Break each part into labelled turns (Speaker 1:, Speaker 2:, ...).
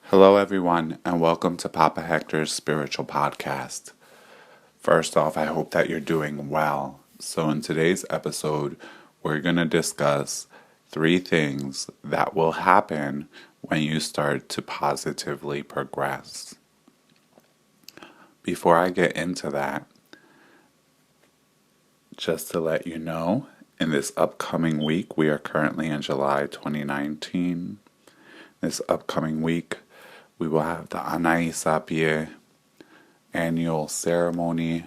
Speaker 1: Hello, everyone, and welcome to Papa Hector's Spiritual Podcast. First off, I hope that you're doing well. So, in today's episode, we're going to discuss 3 things that will happen when you start to positively progress. Before I get into that, just to let you know, in this upcoming week, we are currently in July 2019. This upcoming week, we will have the Anaisapie annual ceremony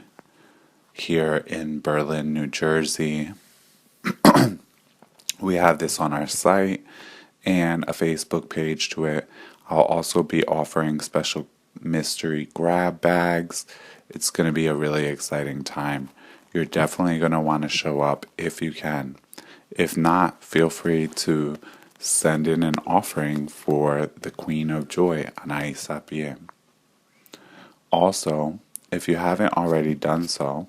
Speaker 1: here in Berlin, New Jersey. We have this on our site and a Facebook page to it. I'll also be offering special mystery grab bags. It's going to be a really exciting time. You're definitely going to want to show up if you can. If not, feel free to send in an offering for the Queen of Joy, Anaisapie. Also, if you haven't already done so,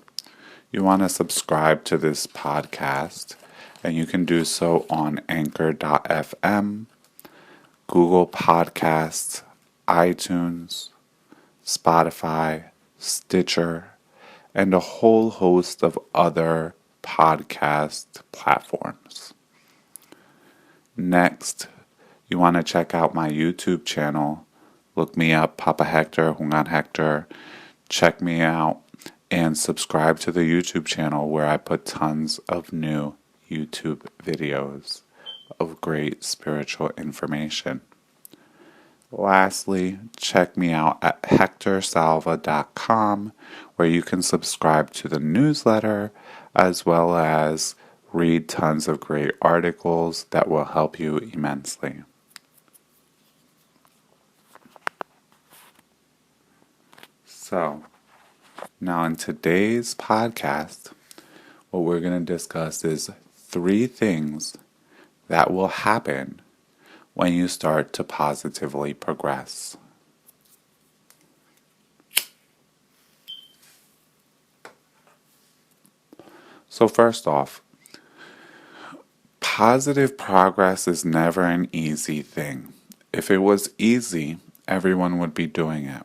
Speaker 1: you want to subscribe to this podcast, and you can do so on Anchor.fm, Google Podcasts, iTunes, Spotify, Stitcher, and a whole host of other podcast platforms. Next, you want to check out my YouTube channel. Look me up, Papa Hector, Hungan Hector. Check me out and subscribe to the YouTube channel where I put tons of new YouTube videos of great spiritual information. Lastly, check me out at hectorsalva.com where you can subscribe to the newsletter as well as read tons of great articles that will help you immensely. So, now in today's podcast, what we're going to discuss is 3 things that will happen when you start to positively progress. So first off, positive progress is never an easy thing. If it was easy, everyone would be doing it.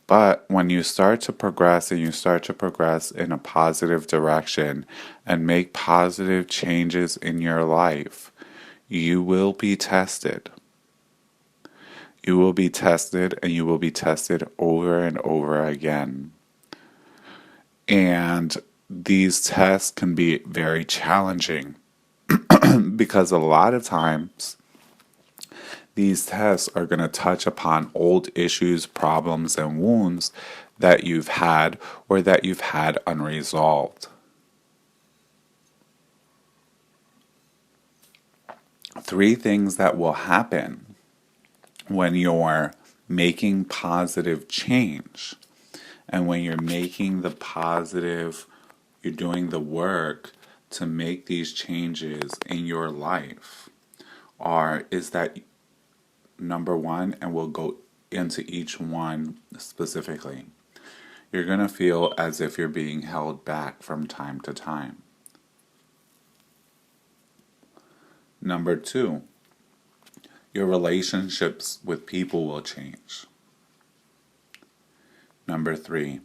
Speaker 1: But when you start to progress and you start to progress in a positive direction and make positive changes in your life, you will be tested. You will be tested and you will be tested over and over again. And these tests can be very challenging because a lot of times these tests are going to touch upon old issues, problems, and wounds that you've had or that you've had unresolved. 3 things that will happen when you're making positive change and when you're making the positive, you're doing the work to make these changes in your life is that number 1, and we'll go into each one specifically. You're going to feel as if you're being held back from time to time. Number 2, your relationships with people will change. Number 3,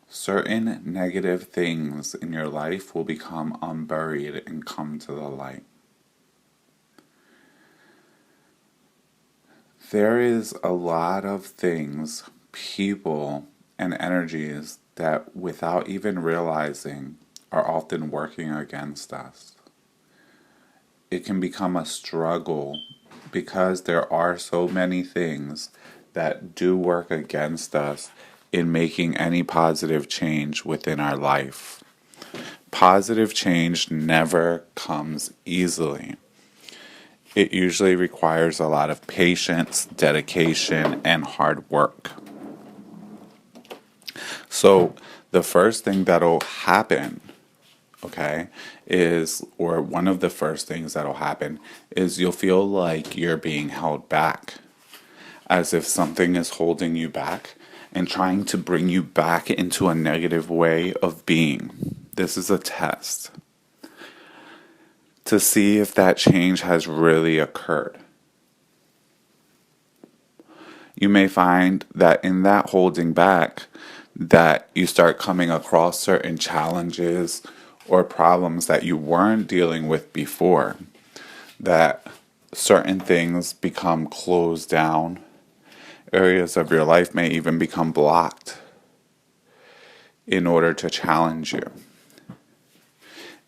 Speaker 1: certain negative things in your life will become unburied and come to the light. There is a lot of things, people, and energies that without even realizing are often working against us. It can become a struggle because there are so many things that do work against us in making any positive change within our life. Positive change never comes easily. It usually requires a lot of patience, dedication, and hard work. So the first thing that'll happen, or one of the first things that'll happen is you'll feel like you're being held back, as if something is holding you back and trying to bring you back into a negative way of being. This is a test to see if that change has really occurred. you may find that in that holding back, that you start coming across certain challenges or problems that you weren't dealing with before, that certain things become closed down, areas of your life may even become blocked in order to challenge you.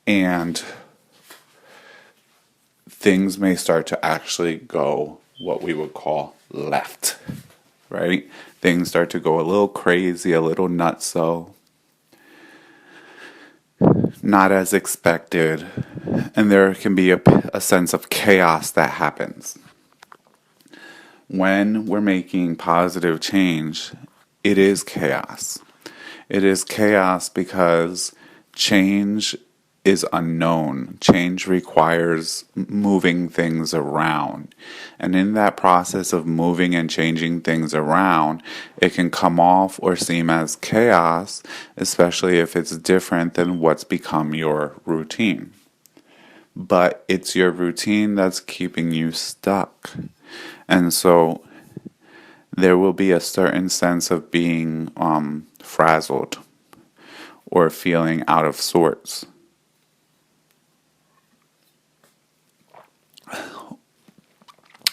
Speaker 1: And things may start to actually go what we would call left, right? Things start to go a little crazy, a little nutso, not as expected, and there can be a sense of chaos that happens. When we're making positive change, it is chaos. It is chaos because change is unknown. Change requires moving things around. And in that process of moving and changing things around, it can come off or seem as chaos, especially if it's different than what's become your routine. But it's your routine that's keeping you stuck. And so there will be a certain sense of being frazzled or feeling out of sorts.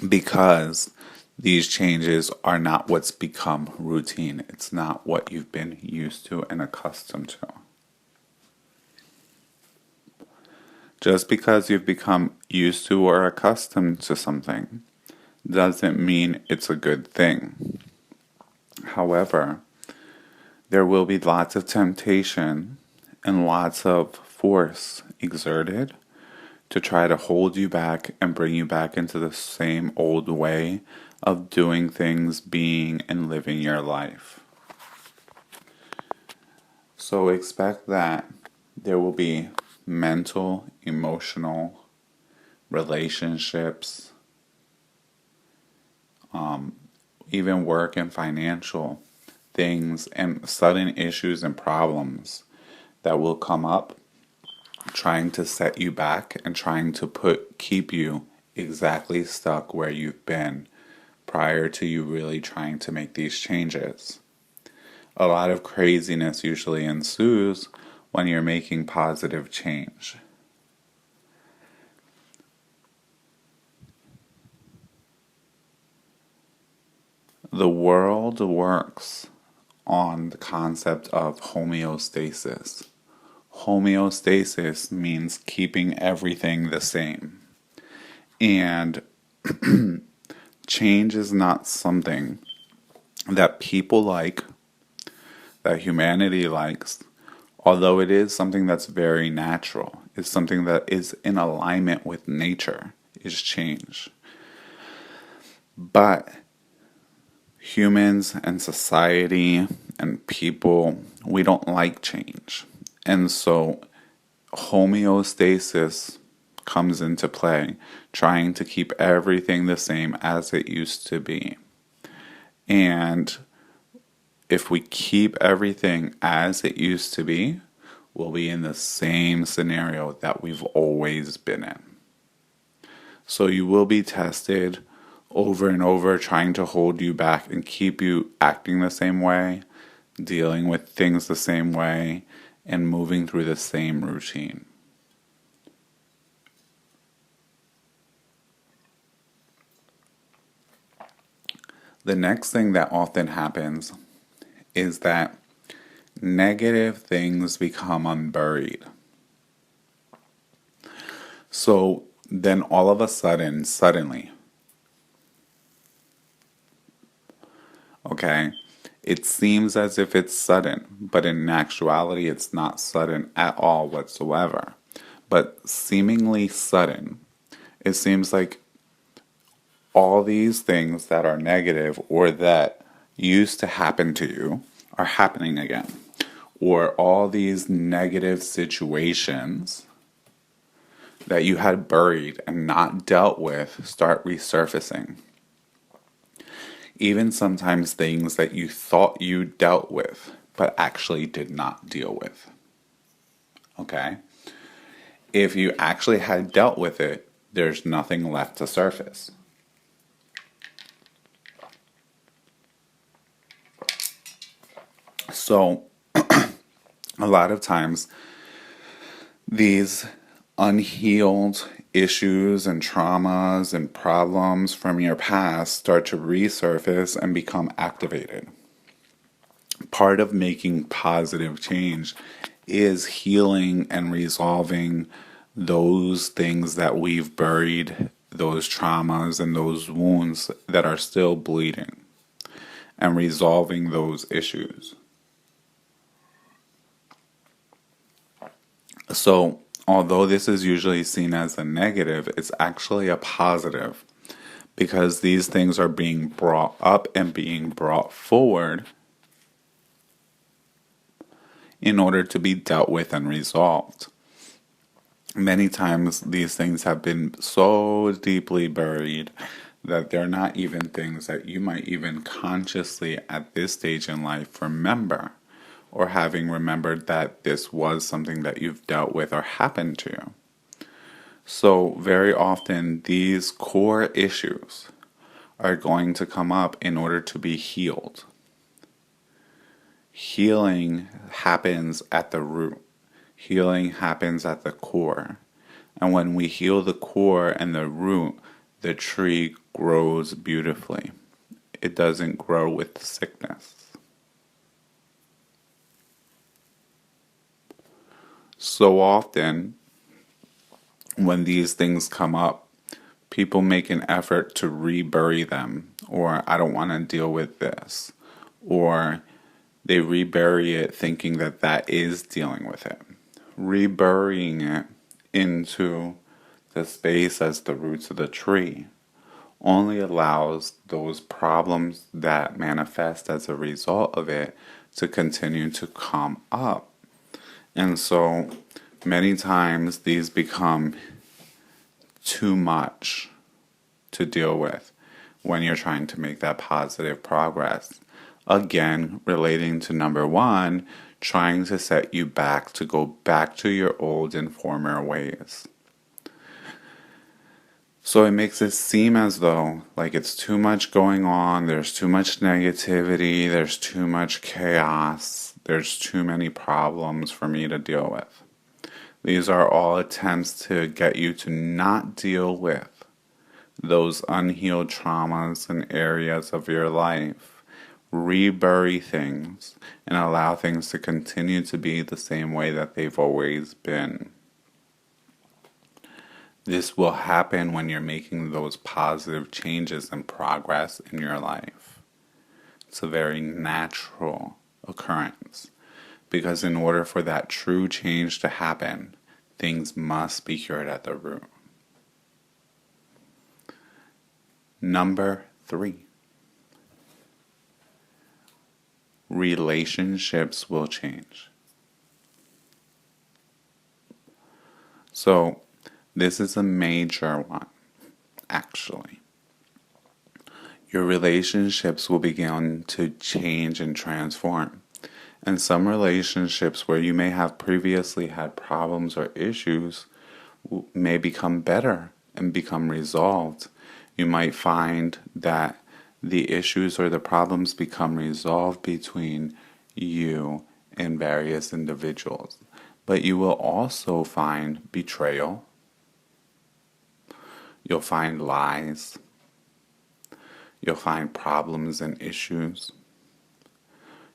Speaker 1: Because these changes are not what's become routine. It's not what you've been used to and accustomed to. Just because you've become used to or accustomed to something doesn't mean it's a good thing. However, there will be lots of temptation and lots of force exerted to try to hold you back and bring you back into the same old way of doing things, being, and living your life. So expect that there will be mental, emotional, relationships, even work and financial things and sudden issues and problems that will come up trying to set you back and trying to keep you exactly stuck where you've been prior to you really trying to make these changes. A lot of craziness usually ensues when you're making positive change. The world works on the concept of homeostasis. Homeostasis means keeping everything the same. And change is not something that people like, that humanity likes, although it is something that's very natural. It's something that is in alignment with nature, is change. But humans and society and people, we don't like change. And so homeostasis comes into play, trying to keep everything the same as it used to be. And if we keep everything as it used to be, we'll be in the same scenario that we've always been in. So you will be tested over and over, trying to hold you back and keep you acting the same way, dealing with things the same way, and moving through the same routine. The next thing that often happens is that negative things become unburied. So then all of a sudden, suddenly, okay, it seems as if it's sudden, but in actuality it's not sudden at all whatsoever. But seemingly sudden, it seems like all these things that are negative or that used to happen to you are happening again. Or all these negative situations that you had buried and not dealt with start resurfacing. Even sometimes things that you thought you dealt with, but actually did not deal with. Okay? If you actually had dealt with it, there's nothing left to surface. So, a lot of times, these unhealed issues and traumas and problems from your past start to resurface and become activated. Part of making positive change is healing and resolving those things that we've buried, those traumas and those wounds that are still bleeding, and resolving those issues. So, although this is usually seen as a negative, it's actually a positive because these things are being brought up and being brought forward in order to be dealt with and resolved. Many times these things have been so deeply buried that they're not even things that you might even consciously at this stage in life remember, or having remembered that this was something that you've dealt with or happened to you. So very often these core issues are going to come up in order to be healed. Healing happens at the root. Healing happens at the core. And when we heal the core and the root, the tree grows beautifully. It doesn't grow with sickness. So often, when these things come up, people make an effort to rebury them, or I don't want to deal with this, or they rebury it thinking that that is dealing with it. Reburying it into the space as the roots of the tree only allows those problems that manifest as a result of it to continue to come up. And so many times these become too much to deal with when you're trying to make that positive progress. Again, relating to number one, trying to set you back to go back to your old and former ways. So it makes it seem as though like it's too much going on, there's too much negativity, there's too much chaos, there's too many problems for me to deal with. These are all attempts to get you to not deal with those unhealed traumas and areas of your life. Rebury things and allow things to continue to be the same way that they've always been. This will happen when you're making those positive changes and progress in your life. It's a very natural occurrence because in order for that true change to happen, things must be cured at the root. Number 3. Relationships will change. So, this is a major one, actually. Your relationships will begin to change and transform. And some relationships where you may have previously had problems or issues may become better and become resolved. You might find that the issues or the problems become resolved between you and various individuals. But you will also find betrayal. You'll find lies. You'll find problems and issues.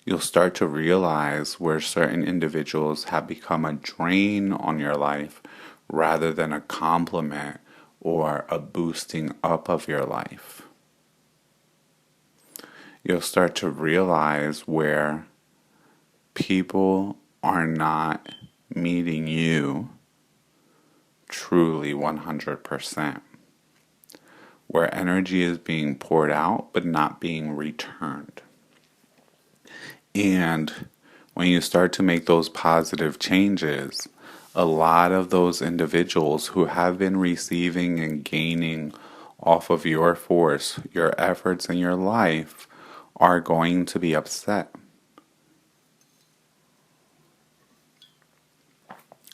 Speaker 1: You'll start to realize where certain individuals have become a drain on your life rather than a complement or a boosting up of your life. You'll start to realize where people are not meeting you truly 100%. Where energy is being poured out but not being returned. And when you start to make those positive changes, a lot of those individuals who have been receiving and gaining off of your force, your efforts in your life, are going to be upset.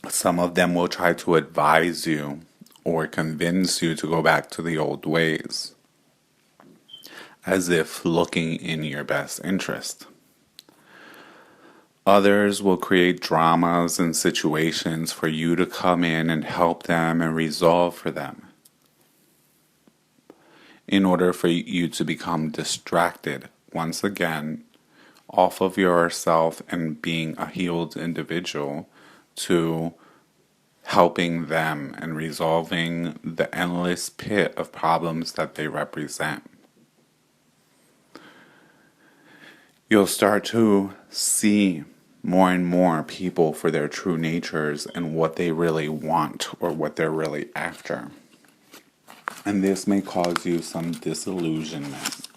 Speaker 1: Some of them will try to advise you or convince you to go back to the old ways, as if looking in your best interest. Others will create dramas and situations for you to come in and help them and resolve for them, in order for you to become distracted once again off of yourself and being a healed individual to helping them and resolving the endless pit of problems that they represent. You'll start to see more and more people for their true natures and what they really want or what they're really after. And this may cause you some disillusionment.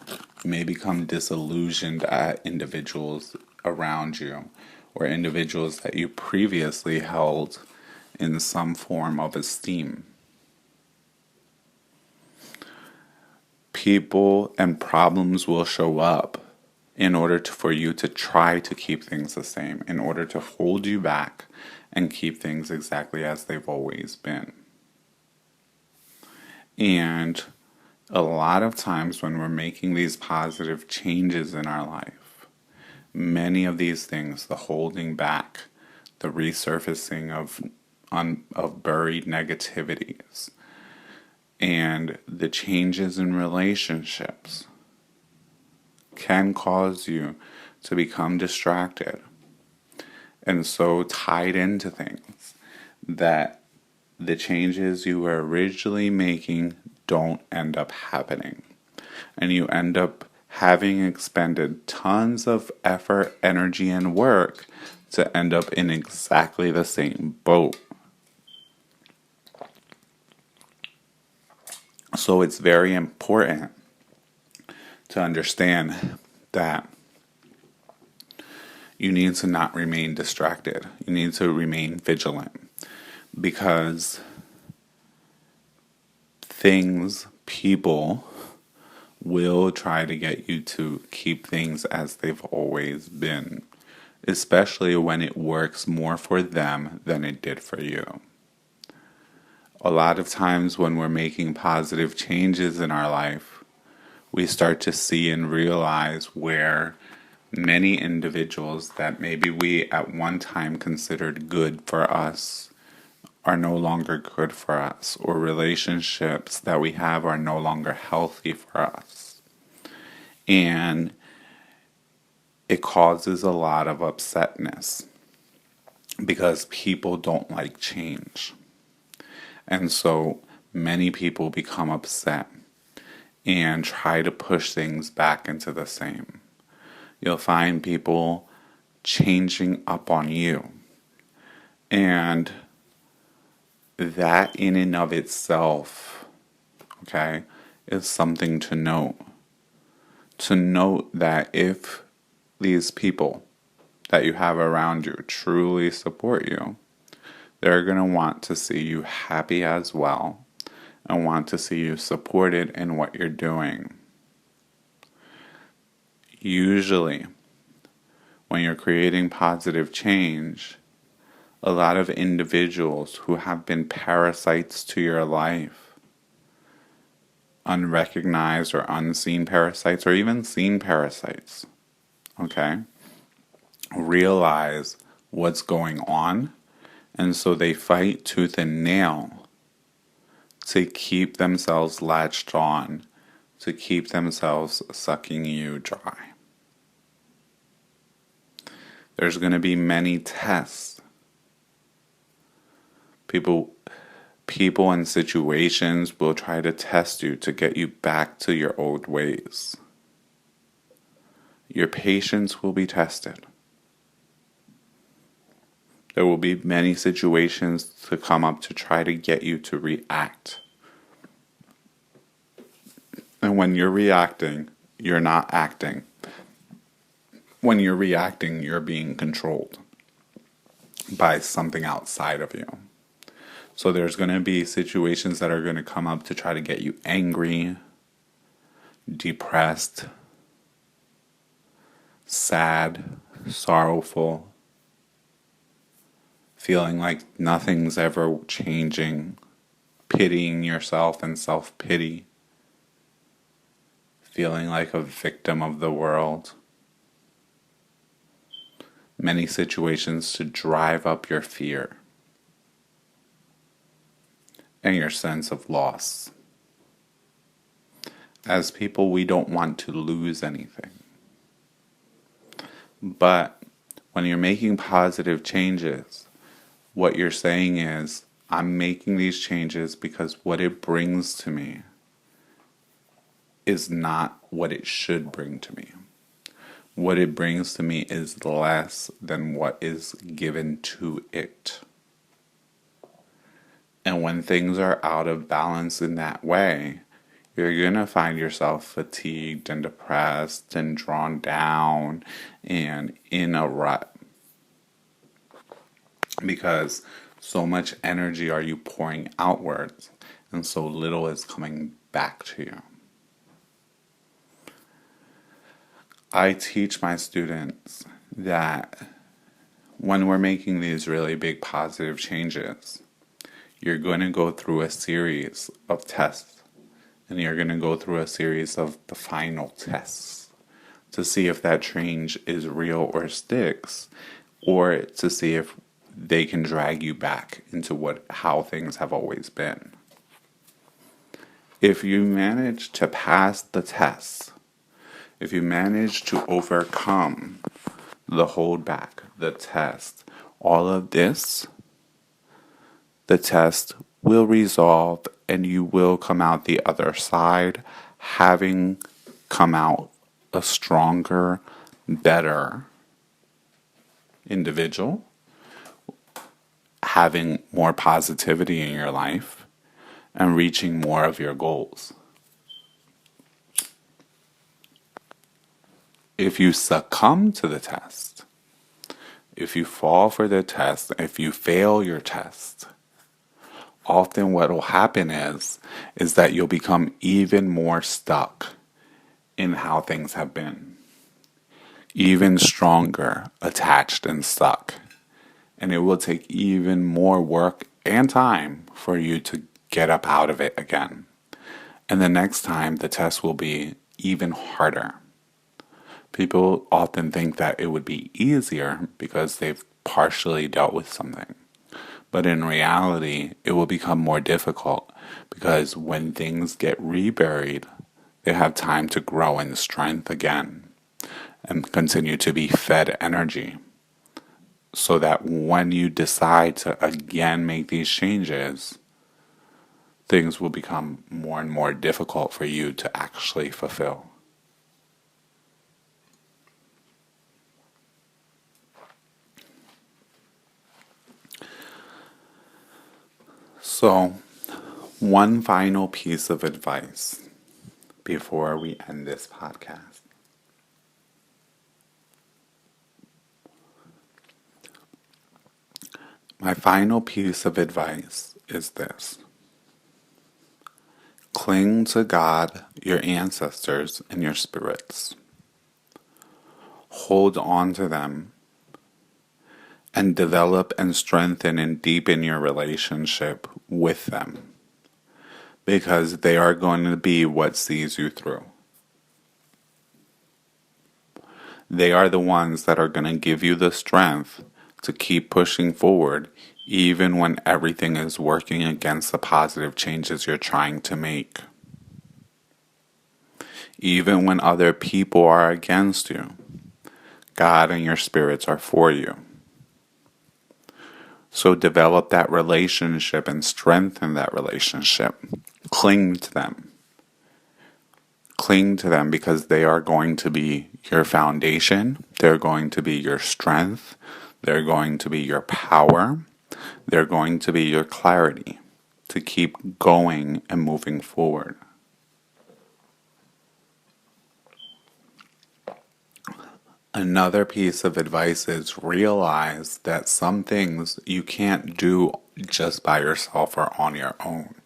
Speaker 1: You may become disillusioned at individuals around you or individuals that you previously held in some form of esteem. People and problems will show up in order for you to try to keep things the same, in order to hold you back and keep things exactly as they've always been. And a lot of times when we're making these positive changes in our life, many of these things, the holding back, the resurfacing of buried negativities, and the changes in relationships can cause you to become distracted and so tied into things that the changes you were originally making don't end up happening. And you end up having expended tons of effort, energy, and work to end up in exactly the same boat. So it's very important to understand that you need to not remain distracted. You need to remain vigilant, because people will try to get you to keep things as they've always been, especially when it works more for them than it did for you. A lot of times when we're making positive changes in our life, we start to see and realize where many individuals that maybe we at one time considered good for us are no longer good for us, or relationships that we have are no longer healthy for us. And it causes a lot of upsetness because people don't like change. And so many people become upset and try to push things back into the same. You'll find people changing up on you. And that in and of itself, okay, is something to note. To note that if these people that you have around you truly support you, they're going to want to see you happy as well and want to see you supported in what you're doing. Usually, when you're creating positive change, a lot of individuals who have been parasites to your life, unrecognized or unseen parasites, or even seen parasites, okay, realize what's going on, and so they fight tooth and nail to keep themselves latched on, to keep themselves sucking you dry. There's going to be many tests. People and situations will try to test you to get you back to your old ways. Your patience will be tested. There will be many situations to come up to try to get you to react. And when you're reacting, you're not acting. When you're reacting, you're being controlled by something outside of you. So there's going to be situations that are going to come up to try to get you angry, depressed, sad, sorrowful, feeling like nothing's ever changing, pitying yourself and self-pity, feeling like a victim of the world. many situations to drive up your fear and your sense of loss. As people, we don't want to lose anything. But when you're making positive changes, what you're saying is, I'm making these changes because what it brings to me is not what it should bring to me. What it brings to me is less than what is given to it. And when things are out of balance in that way, you're going to find yourself fatigued and depressed and drawn down and in a rut. Because so much energy are you pouring outwards, and so little is coming back to you. I teach my students that when we're making these really big positive changes, you're going to go through a series of tests, and you're going to go through a series of the final tests to see if that change is real or sticks, or to see if they can drag you back into how things have always been. If you manage to pass the tests, if you manage to overcome the holdback, the test, all of this, the test will resolve and you will come out the other side having come out a stronger, better individual, having more positivity in your life, and reaching more of your goals. If you succumb to the test, if you fall for the test, if you fail your test, often what will happen is that you'll become even more stuck in how things have been. Even stronger, attached and stuck. And it will take even more work and time for you to get up out of it again. And the next time, the test will be even harder. People often think that it would be easier because they've partially dealt with something. But in reality, it will become more difficult because when things get reburied, they have time to grow in strength again and continue to be fed energy. So that when you decide to again make these changes, things will become more and more difficult for you to actually fulfill. So, one final piece of advice before we end this podcast. My final piece of advice is this. Cling to God, your ancestors, and your spirits. Hold on to them and develop and strengthen and deepen your relationship with them, because they are going to be what sees you through. They are the ones that are going to give you the strength to keep pushing forward even when everything is working against the positive changes you're trying to make. Even when other people are against you, God and your spirits are for you. So develop that relationship and strengthen that relationship. Cling to them. Cling to them because they are going to be your foundation. They're going to be your strength. They're going to be your power. They're going to be your clarity to keep going and moving forward. Another piece of advice is realize that some things you can't do just by yourself or on your own.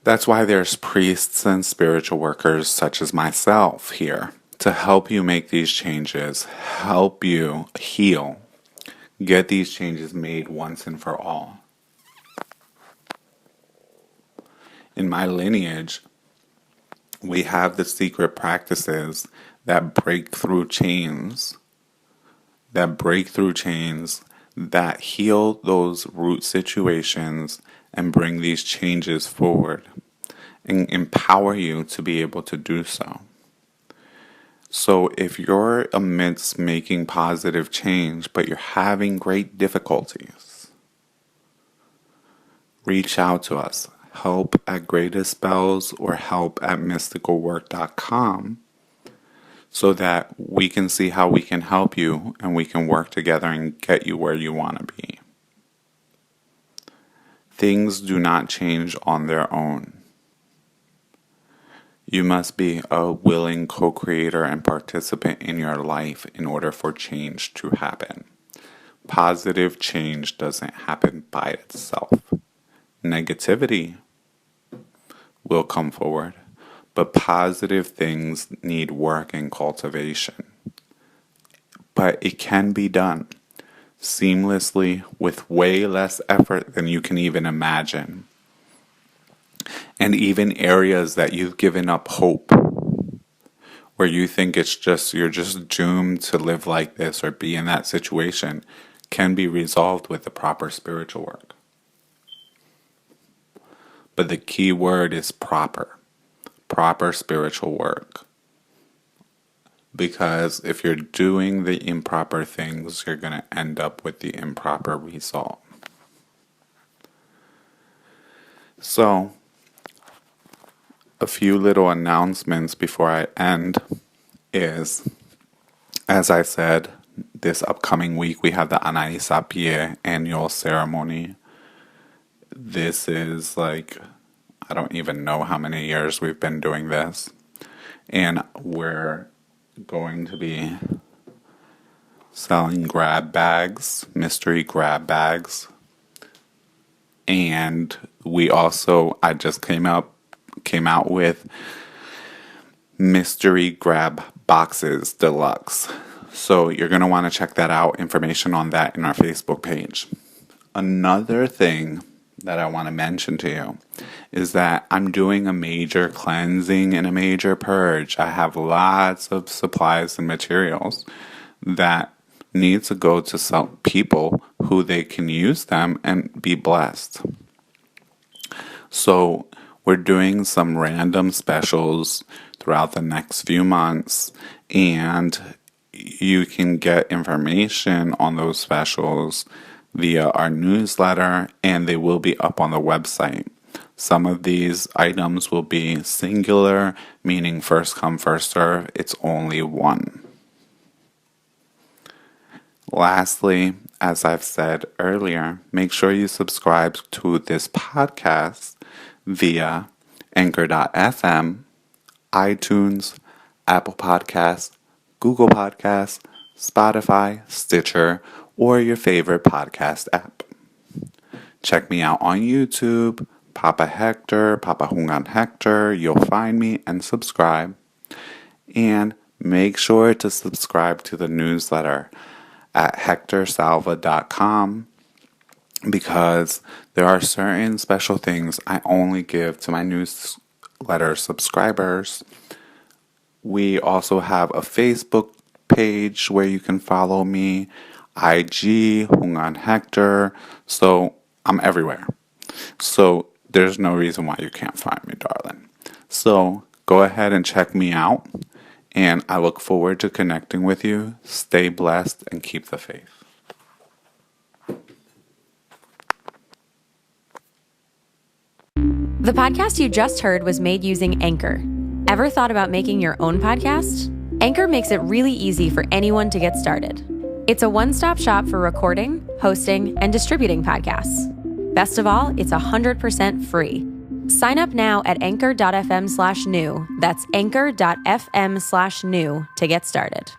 Speaker 1: That's why there's priests and spiritual workers such as myself here to help you make these changes, help you heal, get these changes made once and for all. In my lineage, we have the secret practices that break through chains that break through chains, that heal those root situations and bring these changes forward and empower you to be able to do so. So if you're amidst making positive change, but you're having great difficulties, reach out to us. Help at Greatest Spells or help at mysticalwork.com so that we can see how we can help you and we can work together and get you where you want to be. Things do not change on their own. You must be a willing co-creator and participant in your life in order for change to happen. Positive change doesn't happen by itself. Negativity will come forward, but positive things need work and cultivation. But it can be done seamlessly with way less effort than you can even imagine. And even areas that you've given up hope, where you think you're just doomed to live like this or be in that situation, can be resolved with the proper spiritual work. But the key word is proper spiritual work. Because if you're doing the improper things, you're going to end up with the improper result. So, a few little announcements before I end is, as I said, this upcoming week we have the Anaisapie annual ceremony. This is I don't even know how many years we've been doing this. And we're going to be selling grab bags, mystery grab bags. And I just came out with mystery grab boxes deluxe. So you're going to want to check that out. Information on that in our Facebook page. Another thing that I want to mention to you is that I'm doing a major cleansing and a major purge. I have lots of supplies and materials that need to go to some people who they can use them and be blessed. So we're doing some random specials throughout the next few months, and you can get information on those specials via our newsletter, and they will be up on the website. Some of these items will be singular, meaning first come, first serve. It's only one. Lastly, as I've said earlier, make sure you subscribe to this podcast via Anchor.fm, iTunes, Apple Podcasts, Google Podcasts, Spotify, Stitcher, or your favorite podcast app. Check me out on YouTube, Papa Hector, Papa Hungan Hector. You'll find me and subscribe. And make sure to subscribe to the newsletter at hectorsalva.com, because there are certain special things I only give to my newsletter subscribers. We also have a Facebook page where you can follow me, IG, Hungan Hector. So I'm everywhere. So there's no reason why you can't find me, darling. So go ahead and check me out. And I look forward to connecting with you. Stay blessed and keep the faith.
Speaker 2: The podcast you just heard was made using Anchor. Ever thought about making your own podcast? Anchor makes it really easy for anyone to get started. It's a one-stop shop for recording, hosting, and distributing podcasts. Best of all, it's 100% free. Sign up now at anchor.fm/new. That's anchor.fm/new to get started.